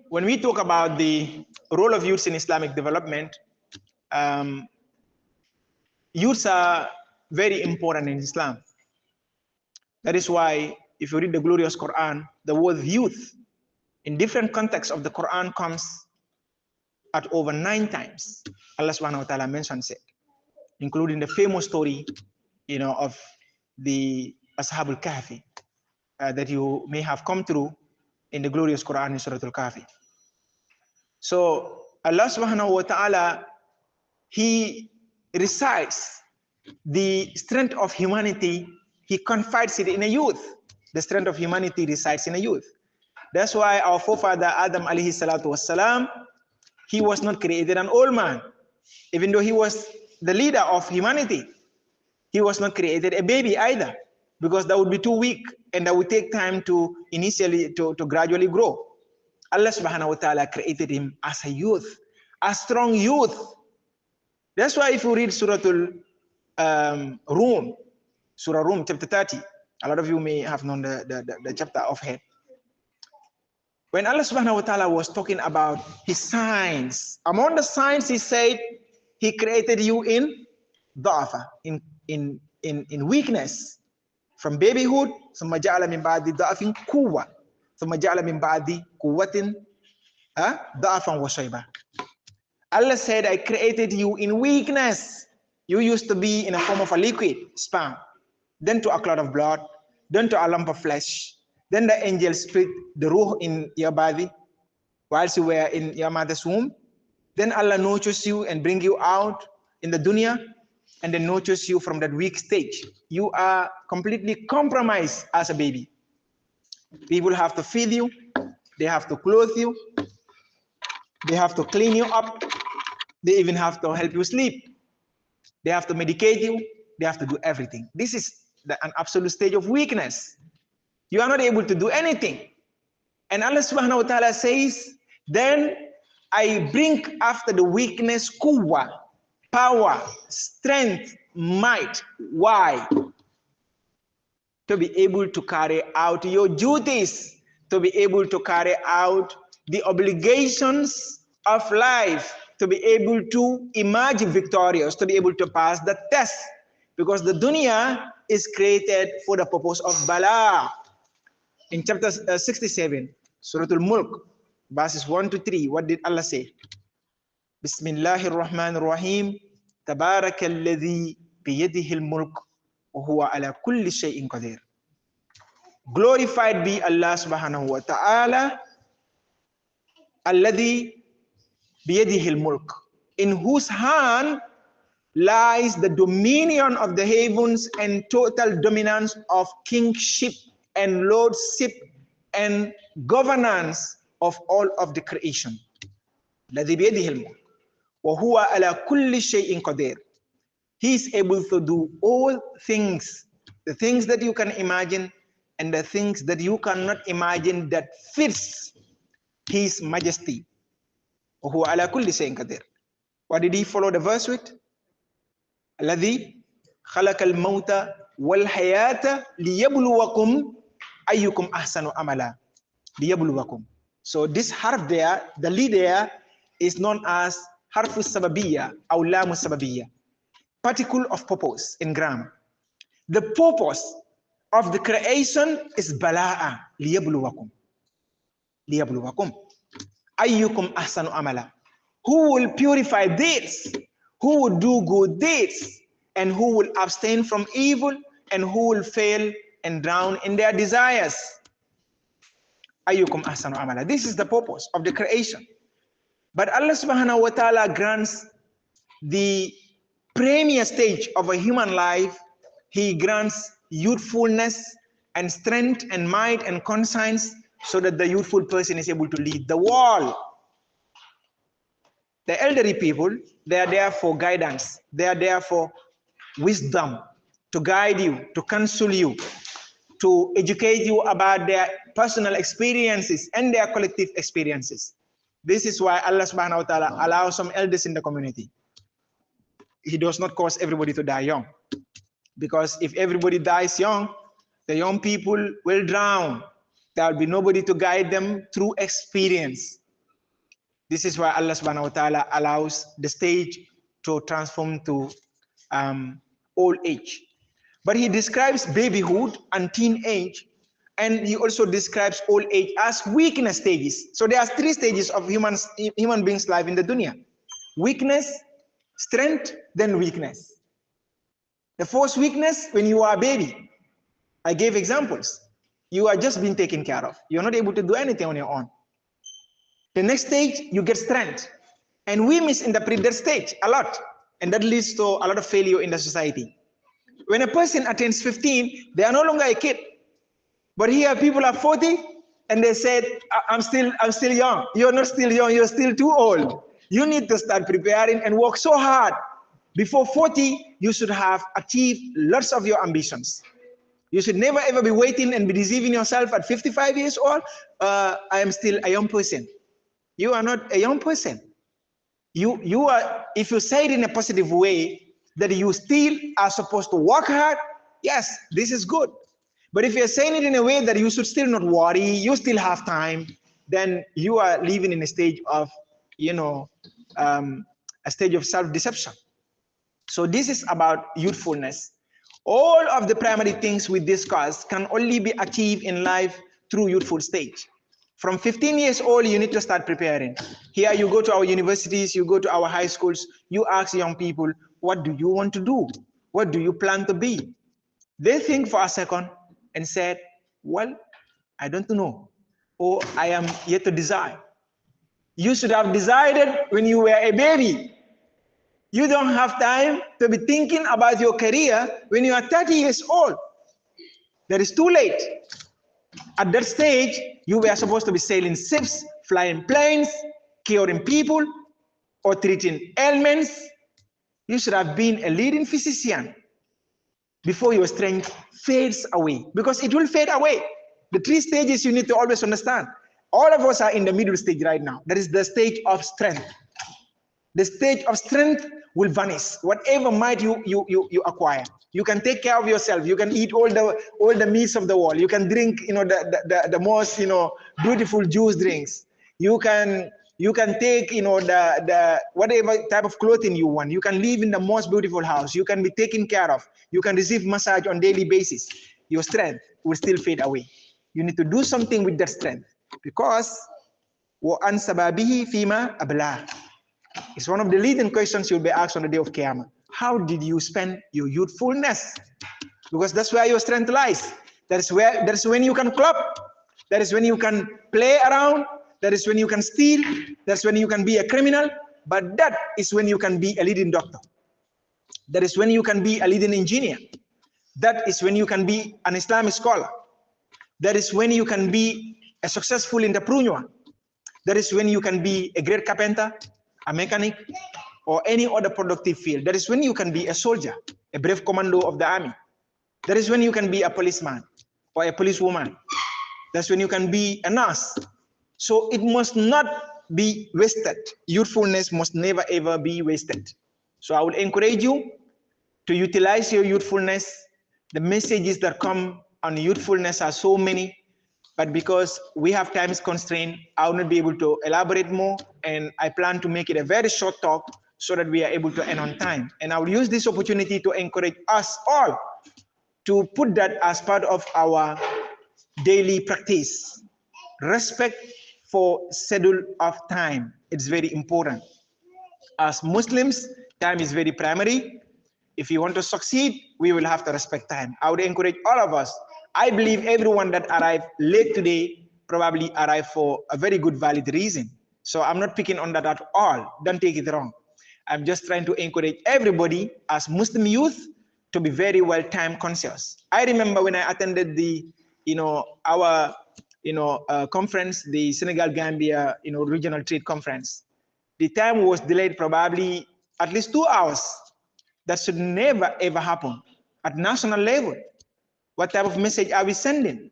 when we talk about the role of youths in Islamic development, youths are very important in Islam. That is why if you read the glorious Quran, the word youth in different contexts of the Quran comes at over 9 times. Allah subhanahu wa ta'ala mentions it, including the famous story, of the Ashabul Kahfi that you may have come through in the glorious Quran in Surah Al-Kahfi. So Allah subhanahu wa ta'ala, He recites the strength of humanity, He confides it in a youth. The strength of humanity resides in a youth. That's why our forefather Adam alayhi salatu wassalam, he was not created an old man. Even though he was the leader of humanity, he was not created a baby either, because that would be too weak and that would take time to gradually grow. Allah subhanahu wa ta'ala created him as a youth, a strong youth. That's why if you read Surah Rum, Surah Rum, chapter 30, a lot of you may have known the chapter offhand. When Allah subhanahu wa ta'ala was talking about his signs, among the signs he said, he created you in da'afa, in weakness. From babyhood, ثم جعل من بعد ضعف قوة, ثم جعل من بعد قوة ضعفا وشيبة. Allah said, I created you in weakness. You used to be in a form of a liquid, sperm, then to a clot of blood, then to a lump of flesh. Then the angel split the ruh in your body whilst you were in your mother's womb. Then Allah nurtures you and bring you out in the dunya, and then nurtures you from that weak stage. You are completely compromised as a baby. People have to feed you, they have to clothe you, they have to clean you up, they even have to help you sleep. They have to medicate you, they have to do everything. This is an absolute stage of weakness. You are not able to do anything. And Allah subhanahu wa ta'ala says, then I bring after the weakness quwwah, power, strength, might. Why? To be able to carry out your duties, to be able to carry out the obligations of life, to be able to emerge victorious, to be able to pass the test. Because the dunya is created for the purpose of bala. In chapter 67, Surah Al-Mulk, verses 1 to 3, what did Allah say? Bismillahir Rahmanir Rahim, Tabarakalladhi biyadihil mulk wa huwa ala kulli shay'in qadir. Glorified be Allah subhanahu wa ta'ala, alladhi biyadihil mulk, in whose hand lies the dominion of the heavens and total dominance of kingship and lordship and governance of all of the creation. الذي بيده الملك وهو على كل شيء قدير. He is able to do all things, the things that you can imagine and the things that you cannot imagine, that fits His majesty. وهو على كل شيء قدير. What did he follow the verse with? الذي خلق الموت والحياة ليبلوكم أيكم أحسن عملا. ليبلوكم. So this harf there, the li there, is known as harfu sababiyya or lamu sababiyya, particle of purpose in grammar. The purpose of the creation is bala'a, liyabluwakum. Liyabluwakum. Ayyukum ahsanu amala. Who will purify deeds, who will do good deeds, and who will abstain from evil, and who will fail and drown in their desires. Ayyukum ahsanu amala. This is the purpose of the creation. But Allah subhanahu wa ta'ala grants the premier stage of a human life. He grants youthfulness and strength and might and conscience, so that the youthful person is able to lead the world. The elderly people, they are there for guidance. They are there for wisdom, to guide you, to counsel you, to educate you about their personal experiences and their collective experiences. This is why Allah subhanahu wa ta'ala allows some elders in the community. He does not cause everybody to die young. Because if everybody dies young, the young people will drown. There will be nobody to guide them through experience. This is why Allah subhanahu wa ta'ala allows the stage to transform to old age. But he describes babyhood and teenage, and he also describes old age as weakness stages. So there are 3 stages of human beings' life in the dunya: weakness, strength, then weakness. The first weakness, when you are a baby, I gave examples. You are just being taken care of. You're not able to do anything on your own. The next stage, you get strength. And we misinterpret that stage a lot. And that leads to a lot of failure in the society. When a person attains 15, they are no longer a kid. But here people are 40 and they said, I'm still young. You're not still young, you're still too old. You need to start preparing and work so hard. Before 40, you should have achieved lots of your ambitions. You should never ever be waiting and be deceiving yourself at 55 years old. I am still a young person. You are not a young person. You are, if you say it in a positive way, that you still are supposed to work hard, yes, this is good. But if you're saying it in a way that you should still not worry, you still have time, then you are living in a stage of, a stage of self-deception. So this is about youthfulness. All of the primary things we discussed can only be achieved in life through youthful stage. From 15 years old, you need to start preparing. Here you go to our universities, you go to our high schools, you ask young people, what do you want to do? What do you plan to be? They think for a second and said, well, I don't know, or I am yet to decide. You should have decided when you were a baby. You don't have time to be thinking about your career when you are 30 years old. That is too late. At that stage, you were supposed to be sailing ships, flying planes, curing people, or treating ailments. You should have been a leading physician before your strength fades away, because it will fade away. The 3 stages you need to always understand. All of us are in the middle stage right now. That is the stage of strength. The stage of strength will vanish. Whatever might you acquire, you can take care of yourself. You can eat all the meats of the world. You can drink, the most, beautiful juice drinks. You can take, the whatever type of clothing you want. You can live in the most beautiful house. You can be taken care of. You can receive massage on daily basis. Your strength will still fade away. You need to do something with that strength, because وَأَنْ سَبَابِهِ فِيمَا أَبْلَاهِ. It's one of the leading questions you'll be asked on the day of Qiyamah. How did you spend your youthfulness? Because that's where your strength lies. That's when you can club. That is when you can play around. That is when you can steal. That's when you can be a criminal. But that is when you can be a leading doctor. That is when you can be a leading engineer. That is when you can be an Islamic scholar. That is when you can be a successful entrepreneur. That is when you can be a great carpenter, a mechanic, or any other productive field. That is when you can be a soldier, a brave commando of the army. That is when you can be a policeman or a policewoman. That's when you can be a nurse. So it must not be wasted. Youthfulness must never ever be wasted. So I would encourage you to utilize your youthfulness. The messages that come on youthfulness are so many, but because we have time constraint, I will not be able to elaborate more, and I plan to make it a very short talk so that we are able to end on time. And I will use this opportunity to encourage us all to put that as part of our daily practice. Respect for schedule of time. It's very important. As Muslims, time is very primary. If you want to succeed, we will have to respect time. I would encourage all of us. I believe everyone that arrived late today probably arrived for a very good, valid reason. So I'm not picking on that at all. Don't take it wrong. I'm just trying to encourage everybody as Muslim youth to be very well time conscious. I remember when I attended the, our, conference, the Senegal Gambia, regional trade conference. The time was delayed probably at least 2 hours. That should never ever happen at national level. What type of message are we sending?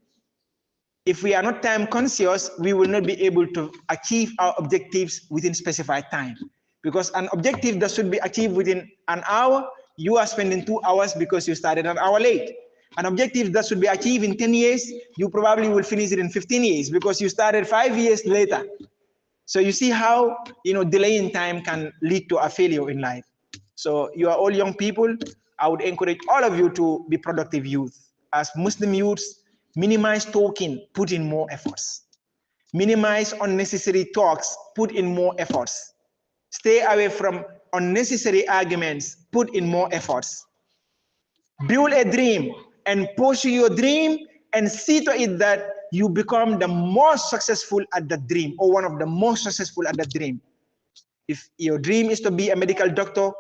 If we are not time conscious, we will not be able to achieve our objectives within specified time. Because an objective that should be achieved within an hour, you are spending 2 hours because you started an hour late. An objective that should be achieved in 10 years, you probably will finish it in 15 years because you started 5 years later. So you see how, delay in time can lead to a failure in life. So you are all young people. I would encourage all of you to be productive youth. As Muslim youths, minimize talking, put in more efforts. Minimize unnecessary talks, put in more efforts. Stay away from unnecessary arguments, put in more efforts. Build a dream and pursue your dream and see to it that you become the most successful at the dream, or one of the most successful at the dream. If your dream is to be a medical doctor,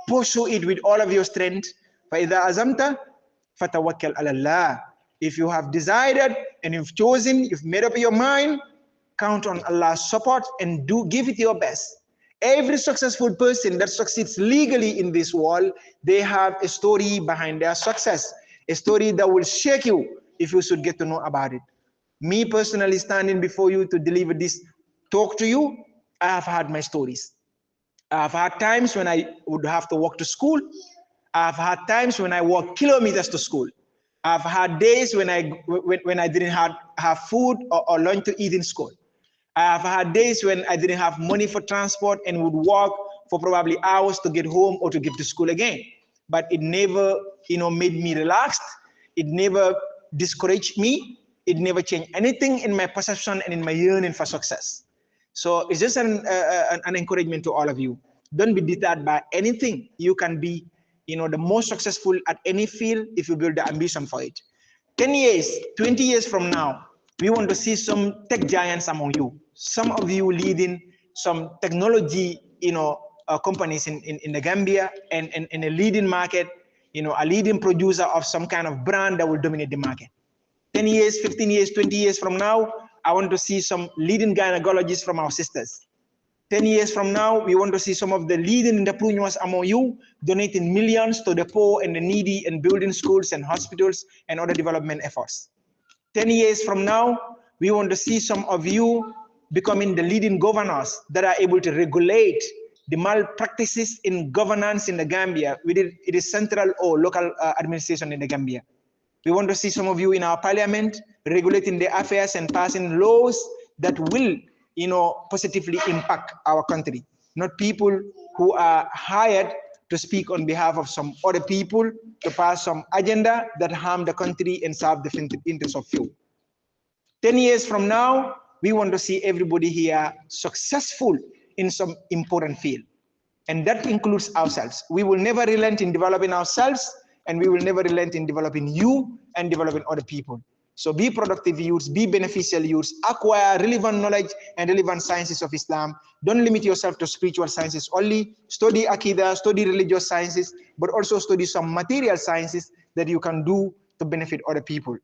pursue it with all of your strength. فَإِذَا أَزَمْتَ فَتَوَكَّلْ عَلَى اللَّهِ. If you have decided and you've chosen, you've made up your mind, count on Allah's support and give it your best. Every successful person that succeeds legally in this world, they have a story behind their success, a story that will shake you if you should get to know about it. Me personally, standing before you to deliver this talk to you, I have had my stories. I've had times when I would have to walk to school. I've had times when I walked kilometers to school. I've had days when I didn't have food or lunch to eat in school. I've had days when I didn't have money for transport and would walk for probably hours to get home or to get to school again. But it never, made me relaxed. It never discouraged me. It never changed anything in my perception and in my yearning for success. So it's just an encouragement to all of you. Don't be deterred by anything. You can be, the most successful at any field if you build the ambition for it. 10 years, 20 years from now, we want to see some tech giants among you. Some of you leading some technology, companies in the Gambia and in a leading market, a leading producer of some kind of brand that will dominate the market. 10 years, 15 years, 20 years from now, I want to see some leading gynecologists from our sisters. 10 years from now, we want to see some of the leading entrepreneurs among you donating millions to the poor and the needy and building schools and hospitals and other development efforts. 10 years from now, we want to see some of you becoming the leading governors that are able to regulate the malpractices in governance in the Gambia, whether it is central or local administration in the Gambia. We want to see some of you in our parliament regulating the affairs and passing laws that will, positively impact our country, not people who are hired to speak on behalf of some other people to pass some agenda that harm the country and serve the interests of few. 10 years from now, we want to see everybody here successful in some important field. And that includes ourselves. We will never relent in developing ourselves, and we will never relent in developing you and developing other people. So be productive youths, be beneficial youths, acquire relevant knowledge and relevant sciences of Islam. Don't limit yourself to spiritual sciences only. Study Aqidah, study religious sciences, but also study some material sciences that you can do to benefit other people.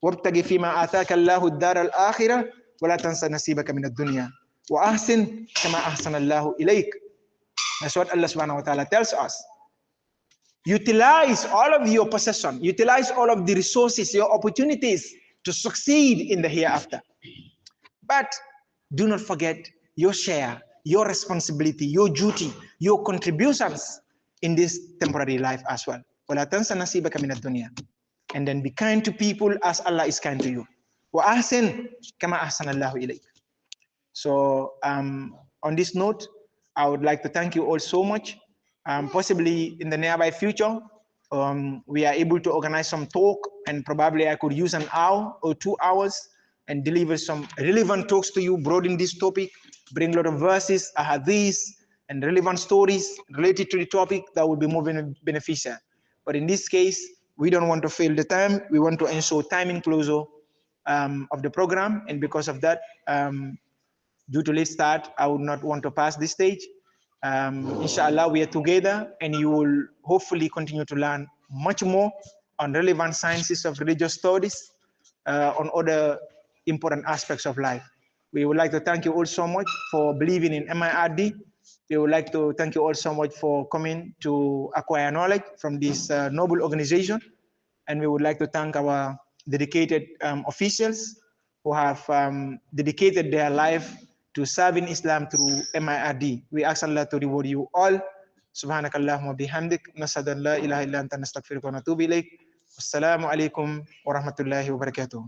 وابتغ فيما آتاك الله الدار الآخرة ولا تنسى نصيبك من الدنيا وأحسن كما أحسن الله إليك. That's what Allah subhanahu wa ta'ala tells us. Utilize all of your possession, utilize all of the resources, your opportunities to succeed in the hereafter. But do not forget your share, your responsibility, your duty, your contributions in this temporary life as well. وَلَا تَنْسَ نَصِيبَكَ مِنَ الدُّنْيَا. And then be kind to people as Allah is kind to you. وَأَحْسِنْ كَمَا أَحْسَنَ اللَّهُ إِلَيْكَ. So on this note, I would like to thank you all so much. Possibly in the nearby future, we are able to organize some talk, and probably I could use an hour or 2 hours and deliver some relevant talks to you, broaden this topic, bring a lot of verses, ahadith, and relevant stories related to the topic that would be more beneficial. But in this case, we don't want to fail the time. We want to ensure timing closure of the program. And because of that, due to late start, I would not want to pass this stage. Inshallah, we are together, and you will hopefully continue to learn much more on relevant sciences of religious studies, on other important aspects of life. We would like to thank you all so much for believing in MIRD. We would like to thank you all so much for coming to acquire knowledge from this noble organization. And we would like to thank our dedicated officials who have dedicated their life to serving Islam through MIRD. We ask Allah to reward you all. Subhanakallahumma bihamdik. Nasadu an la ilaha illa anta nastaghfiruka wa natubu ilayk. Assalamu alaikum wa rahmatullahi wa barakatuh.